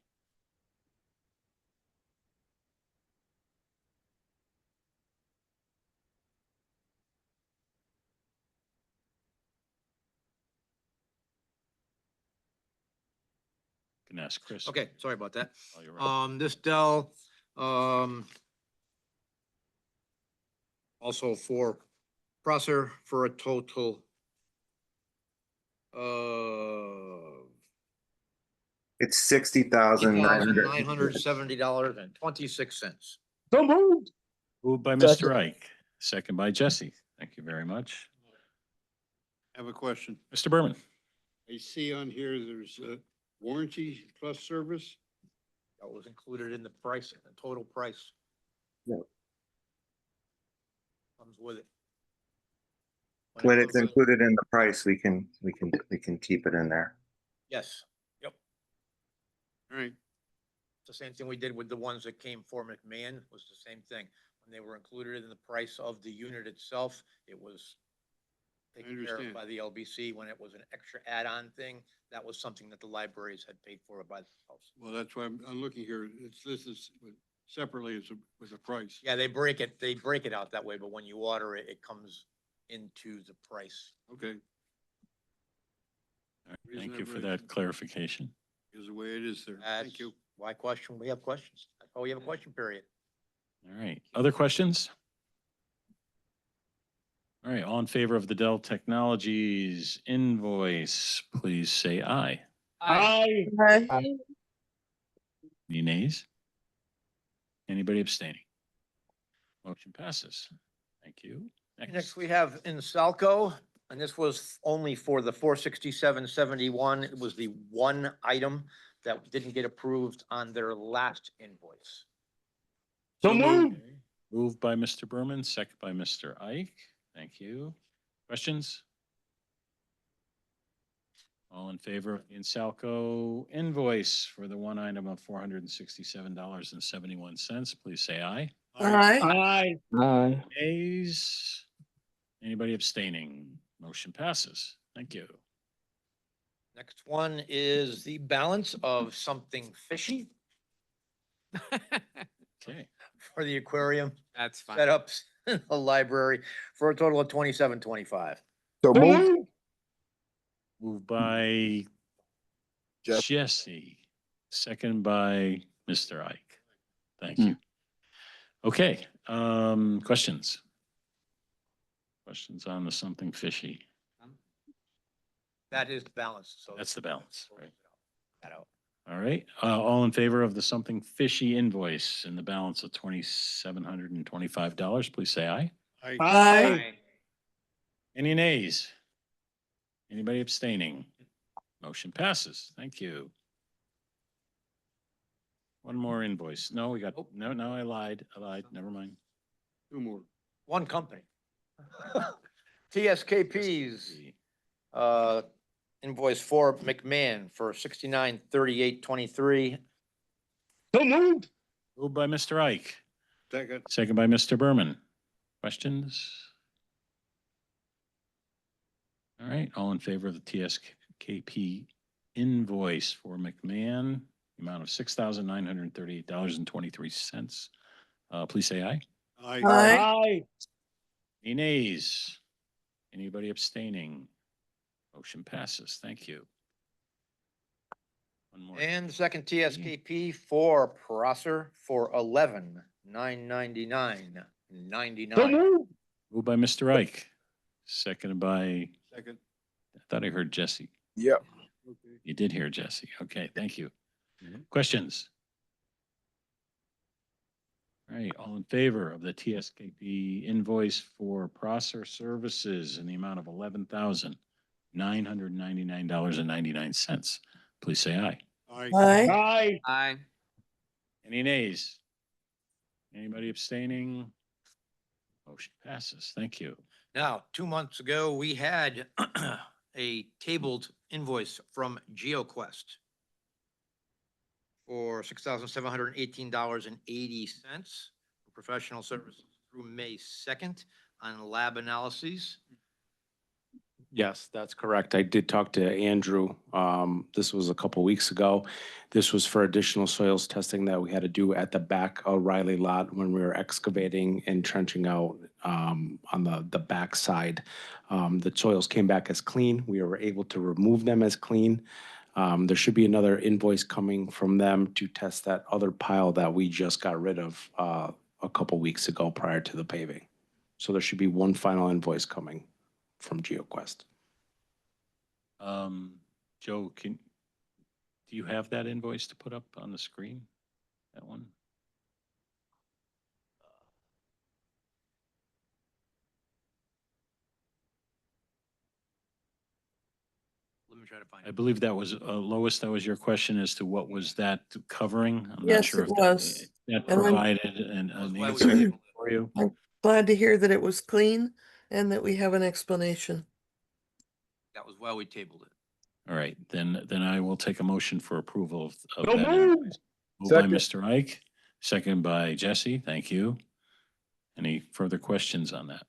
Can ask Chris. Okay, sorry about that. while you're up. This Dell, also for Prosser for a total of It's $60,900. $970.26. So moved. Moved by Mr. Ike, second by Jesse. Thank you very much. I have a question. Mr. Berman? I see on here there's a warranty plus service. That was included in the price, the total price. Yep. Comes with it. When it it's comes with- included in the price, we can keep it in there. Yes, yep. All right. It's the same thing we did with the ones that came for McMahon, was the same thing. When they were included in the price of the unit itself, it was taken care of understand. by the LBC when it was an extra add-on thing. That was something that the libraries had paid for by themselves. Well, that's why I'm looking here. This is separately with a price. Yeah, they break it out that way, but when you order it, it comes into the price. Okay, All right, thank you for that clarification. is the way it is there. Thank you. Why question? We have questions. Oh, we have a question period. All right, other questions? All right, all in favor of the Dell Technologies invoice, please say aye. Aye. Aye. Any nays? Anybody abstaining? Motion passes. Thank you. Next, we have Insalco, and this was only for the 467.71. It was the one item that didn't get approved on their last invoice. So moved. Okay. Moved by Mr. Berman, second by Mr. Ike. Thank you. Questions? All in favor of the Insalco invoice for the one item of $467.71, please say aye. Aye. Aye. Aye. Nays? Anybody abstaining? Motion passes. Thank you. Next one is the balance of something fishy Okay. for the aquarium That's fine. setups in the library for a total of $27.25. So moved. Moved by Jesse, second by Mr. Ike. Thank you. Okay, questions? Questions on the something fishy? That is the balance, so. That's the balance, right? That out. All right, all in favor of the something fishy invoice in the balance of $2,725, please say aye. Aye. Any nays? Anybody abstaining? Motion passes. Thank you. One more invoice. No, we got, no, I lied. Never mind. Two more. One company. TSKP's, invoice for McMahon for 6938.23. So moved. Moved by Mr. Ike, Second. second by Mr. Berman. Questions? All right, all in favor of the TSKP invoice for McMahon, the amount of $6,938.23. Please say aye. Aye. Aye. Any nays? Anybody abstaining? Motion passes. Thank you. One more. And the second TSKP for Prosser for 11,999.99. So moved. Moved by Mr. Ike, seconded by, Second. I thought I heard Jesse. Yep. Okay. You did hear Jesse. Okay, thank you. Questions? All right, all in favor of the TSKP invoice for Prosser Services in the amount of $11,999.99. Please say aye. Aye. Aye. Aye. Aye. Any nays? Anybody abstaining? Motion passes. Thank you. Now, 2 months ago, we had a tabled invoice from GeoQuest for $6,718.80 for professional services through May 2nd on lab analyses. Yes, that's correct. I did talk to Andrew. This was a couple weeks ago. This was for additional soils testing that we had to do at the back O'Reilly lot when we were excavating and trenching out on the back side. The soils came back as clean. We were able to remove them as clean. There should be another invoice coming from them to test that other pile that we just got rid of a couple weeks ago prior to the paving. So there should be one final invoice coming from GeoQuest. Joe, do you have that invoice to put up on the screen? That one? Let me try to find I it. believe that was, Lois, that was your question as to what was that covering? I'm not Yes, sure it if was. that And I'm- provided an That's why we answer tabled it. for you. Glad to hear that it was clean and that we have an explanation. That was why we tabled it. All right, then I will take a motion for approval of So that moved. invoice. Moved by Second. Mr. Ike, second by Jesse. Thank you. Any further questions on that?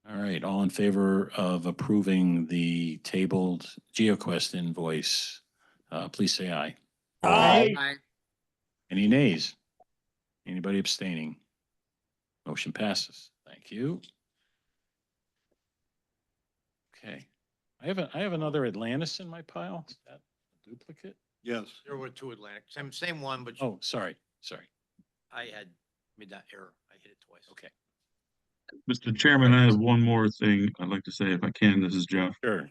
All right, all in favor of approving the tabled GeoQuest invoice, please say aye. Aye. Any nays? Anybody abstaining? Motion passes. Thank you. Okay. I have another Atlantis in my pile. Is that a duplicate? Yes. There were two Atlantic, same one, but Oh, sorry. I had made that error. I hit it twice. Okay. Mr. Chairman, I have one more thing I'd like to say if I can. This is Jeff. Sure.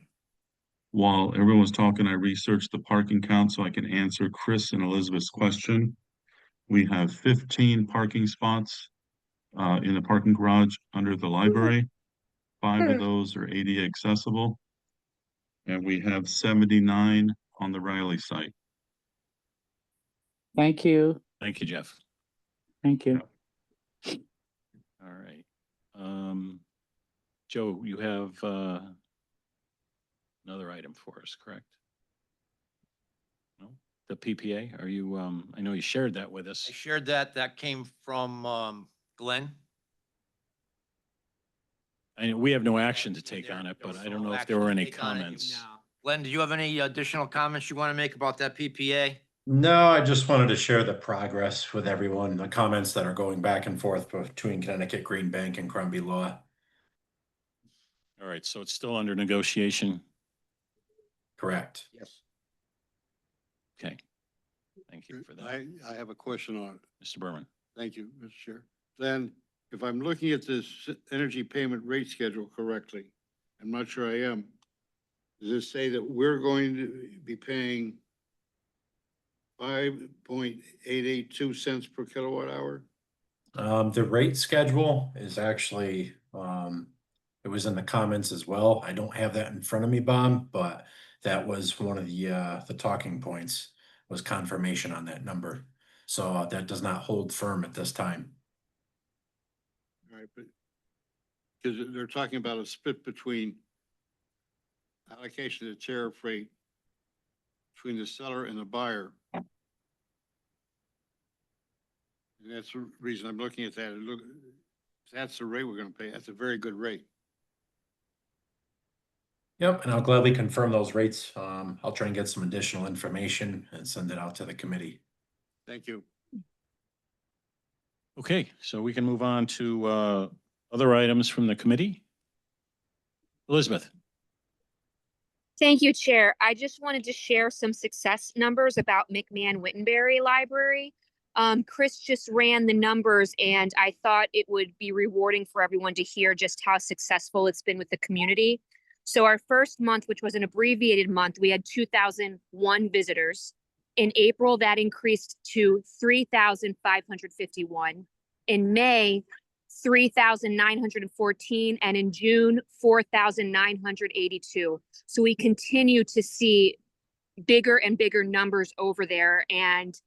While everyone was talking, I researched the parking count so I can answer Chris and Elizabeth's question. We have 15 parking spots in the parking garage under the library. 5 of those are ADA accessible. And we have 79 on the Riley site. Thank you. Thank you, Jeff. Thank you. All right. Joe, you have another item for us, correct? No? The PPA, are you, I know you shared that with us. I shared that. That came from Glenn. We have no action to take on it, There but was I don't no know if action there were to any take on it. comments. Glenn, do you have any additional comments you want to make about that PPA? No, I just wanted to share the progress with everyone, the comments that are going back and forth between Connecticut Green Bank and Crumbie Law. All right, so it's still under negotiation. Correct. Yes. Okay. Thank you for that. I have a question on it. Mr. Berman. Thank you, Mr. Chair. Then, if I'm looking at this energy payment rate schedule correctly, I'm not sure I am. Does it say that we're going to be paying 5.882 cents per kilowatt hour? The rate schedule is actually, it was in the comments as well. I don't have that in front of me, Bob, but that was one of the talking points was confirmation on that number. So that does not hold firm at this time. All right, but because they're talking about a split between allocation of the tariff rate between the seller and the buyer. And that's the reason I'm looking at that. Look, if that's the rate we're gonna pay. That's a very good rate. Yep, and I'll gladly confirm those rates. I'll try and get some additional information and send it out to the committee. Thank you. Okay, so we can move on to other items from the committee. Elizabeth. Thank you, Chair. I just wanted to share some success numbers about McMahon-Wittenberry Library. Chris just ran the numbers and I thought it would be rewarding for everyone to hear just how successful it's been with the community. So our first month, which was an abbreviated month, we had 2,001 visitors. In April, that increased to 3,551. In May, 3,914, and in June, 4,982. So we continue to see bigger and bigger numbers over there and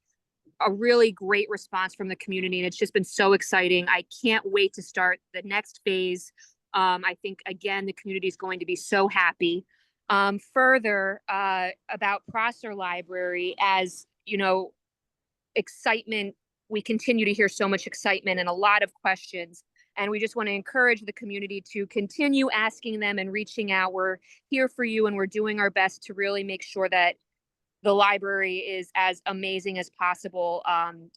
a really great response from the community. And it's just been so exciting. I can't wait to start the next phase. I think, again, the community is going to be so happy. Further, about Prosser Library, as you know, excitement, we continue to hear so much excitement and a lot of questions. And we just want to encourage the community to continue asking them and reaching out. We're here for you and we're doing our best to really make sure that the library is as amazing as possible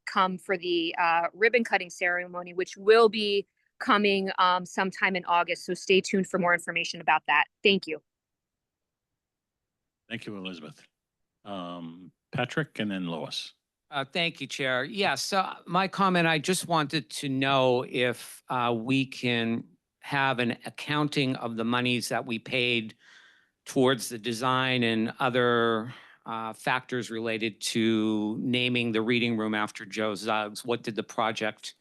come for the ribbon cutting ceremony, which will be coming sometime in August. So stay tuned for more information about that. Thank you. Thank you, Elizabeth. Patrick and then Lois. Thank you, Chair. Yes, so my comment, I just wanted to know if we can have an accounting of the monies that we paid towards the design and other factors related to naming the reading room after Joe Zuggs. What did the project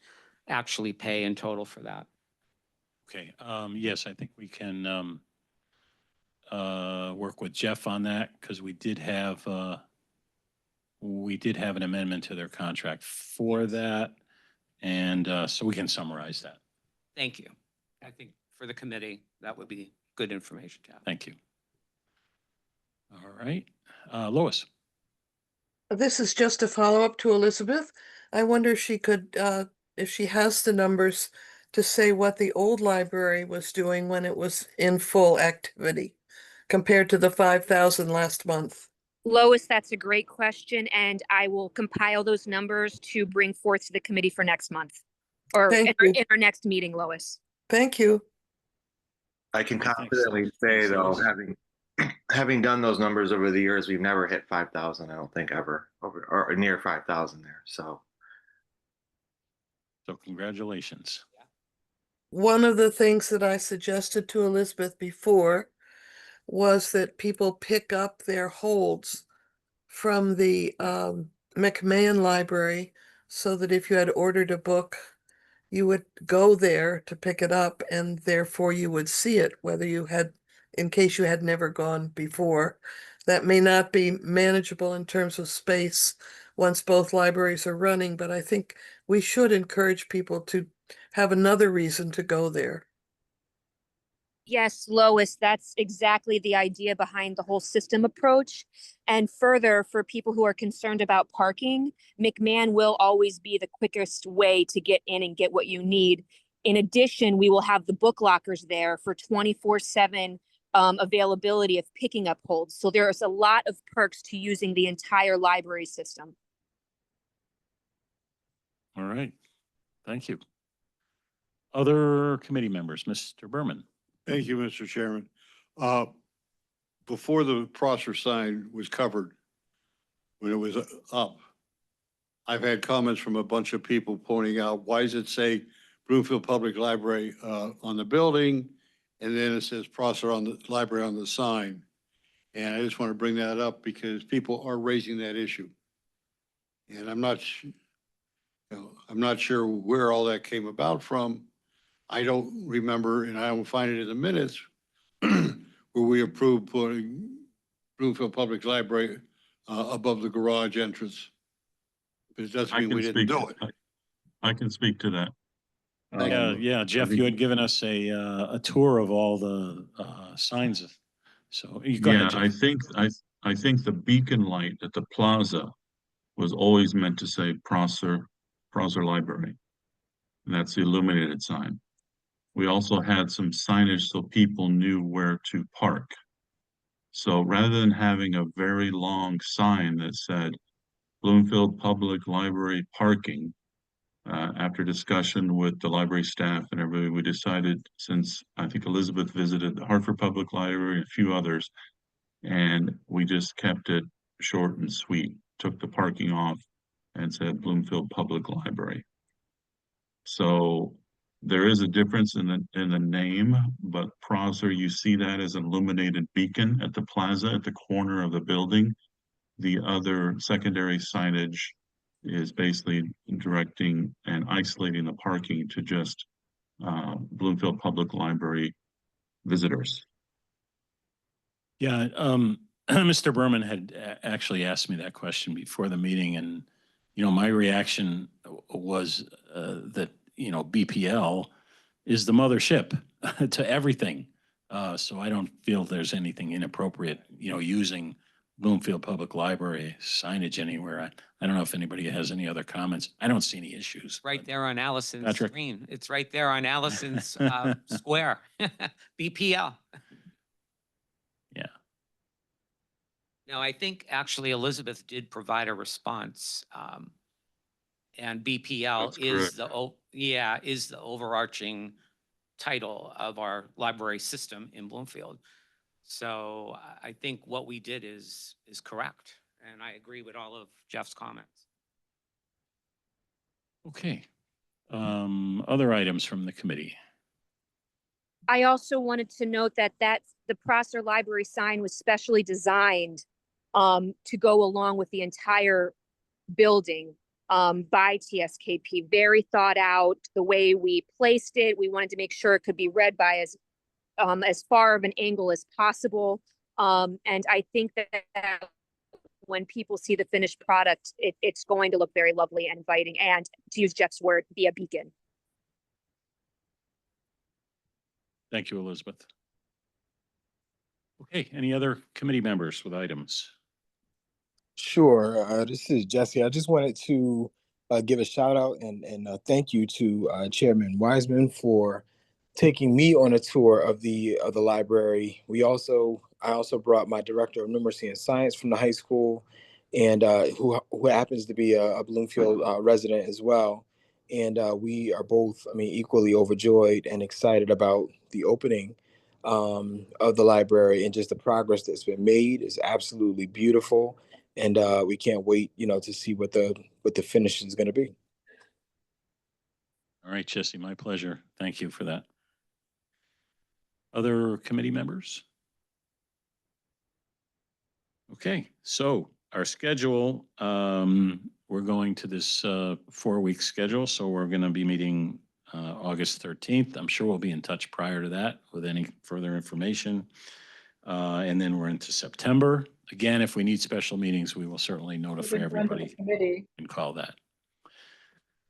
actually pay in total for that? Okay, yes, I think we can work with Jeff on that because we did have an amendment to their contract for that. And so we can summarize that. Thank you. I think for the committee, that would be good information to have. Thank you. All right, Lois. This is just a follow-up to Elizabeth. I wonder if she could, if she has the numbers, to say what the old library was doing when it was in full activity compared to the 5,000 last month? Lois, that's a great question, and I will compile those numbers to bring forth to the committee for next month. Or Thank in you. in our next meeting, Lois. Thank you. I can Thanks. confidently say Thanks, though, Lois. having done those numbers over the years, we've never hit 5,000. I don't think ever over or near 5,000 there. So So congratulations. One of the things that I suggested to Elizabeth before was that people pick up their holds from the McMahon Library so that if you had ordered a book, you would go there to pick it up and therefore you would see it, whether you had, in case you had never gone before. That may not be manageable in terms of space once both libraries are running, but I think we should encourage people to have another reason to go there. Yes, Lois, that's exactly the idea behind the whole system approach. And further, for people who are concerned about parking, McMahon will always be the quickest way to get in and get what you need. In addition, we will have the book lockers there for 24/7 availability of picking up holds. So there's a lot of perks to using the entire library system. All right. Thank you. Other committee members, Mr. Berman. Thank you, Mr. Chairman. Before the Prosser sign was covered, when it was up, I've had comments from a bunch of people pointing out, why does it say Bloomfield Public Library on the building? And then it says Prosser on the library on the sign. And I just want to bring that up because people are raising that issue. And I'm not sure where all that came about from. I don't remember, and I don't find it in the minutes, where we approved putting Bloomfield Public Library above the garage entrance. But it doesn't I mean can we didn't speak, do it. I can speak to that. Yeah, Jeff, you had given us a tour of all the signs. So you go ahead, Yeah, Jeff. I think the beacon light at the plaza was always meant to say Prosser Library. And that's the illuminated sign. We also had some signage so people knew where to park. So rather than having a very long sign that said Bloomfield Public Library parking, after discussion with the library staff and everybody, we decided, since I think Elizabeth visited the Hartford Public Library and a few others, and we just kept it short and sweet, took the parking off and said Bloomfield Public Library. So there is a difference in the name, but Prosser, you see that as an illuminated beacon at the plaza at the corner of the building. The other secondary signage is basically directing and isolating the parking to just Bloomfield Public Library visitors. Yeah, Mr. Berman had actually asked me that question before the meeting, and my reaction was that BPL is the mothership to everything. So I don't feel there's anything inappropriate, using Bloomfield Public Library signage anywhere. I don't know if anybody has any other comments. I don't see any issues. Right there on Allison's Patrick? screen. It's right there on Allison's square. BPL. Yeah. Now, I think actually Elizabeth did provide a response. And BPL That's is correct. is the overarching title of our library system in Bloomfield. So I think what we did is correct. And I agree with all of Jeff's comments. Okay. Other items from the committee. I also wanted to note that the Prosser Library sign was specially designed to go along with the entire building by TSKP. Very thought out the way we placed it. We wanted to make sure it could be read by as far of an angle as possible. And I think that when people see the finished product, it's going to look very lovely and inviting, and to use Jeff's word, be a beacon. Thank you, Elizabeth. Okay, any other committee members with items? Sure. This is Jesse. I just wanted to give a shout out and thank you to Chairman Wiseman for taking me on a tour of the library. I also brought my director of numeracy and science from the high school, and who happens to be a Bloomfield resident as well. And we are both, I mean, equally overjoyed and excited about the opening of the library, and just the progress that's been made is absolutely beautiful. And we can't wait, to see what the finish is going to be. All right, Jesse, my pleasure. Thank you for that. Other committee members? Okay, so our schedule, we're going to this 4-week schedule, so we're going to be meeting August 13th. I'm sure we'll be in touch prior to that with any further information. And then we're into September. Again, if we need special meetings, we will certainly notify everybody and call that.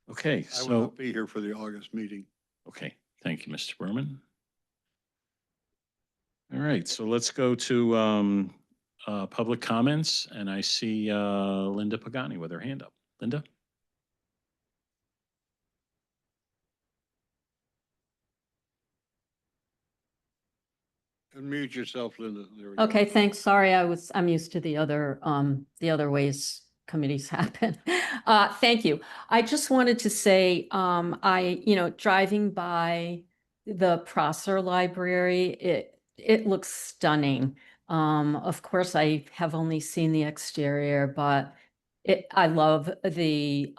Okay, I will so, not be here for the August meeting. okay, thank you, Mr. Berman. All right, so let's go to public comments, and I see Linda Pagani with her hand up. Linda? Unmute yourself, Linda. There we go. Okay, thanks. Sorry, I'm used to the other ways committees happen. Thank you. I just wanted to say, driving by the Prosser Library, it looks stunning. Of course, I have only seen the exterior, but I love the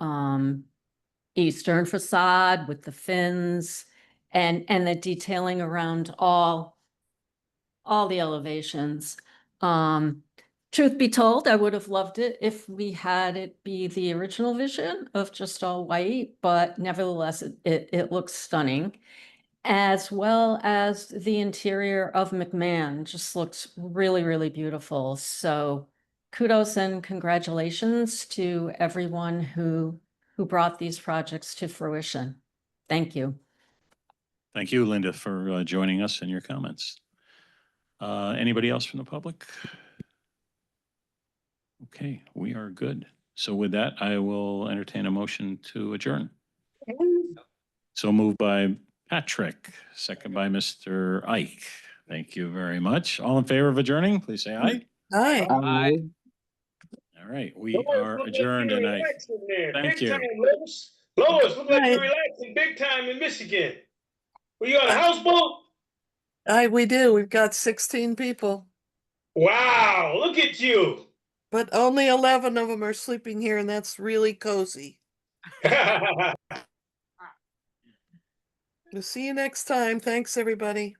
eastern facade with the fins and the detailing around all the elevations. Truth be told, I would have loved it if we had it be the original vision of just all white, but nevertheless, it looks stunning. As well as the interior of McMahon just looks really, really beautiful. So kudos and congratulations to everyone who brought these projects to fruition. Thank you. Thank you, Linda, for joining us and your comments. Anybody else from the public? Okay, we are good. So with that, I will entertain a motion to adjourn. So moved by Patrick, second by Mr. Ike. Thank you very much. All in favor of adjourning, please say aye. Hi. Aye. All right, we are adjourned, and I thank Big you. time, Lois. Lois, look like Hi. you're relaxing big time in Michigan. Were you on a houseboat? We do. We've got 16 people, Wow, look at you. but only 11 of them are sleeping here, and that's really cozy. We'll see you next time. Thanks, everybody.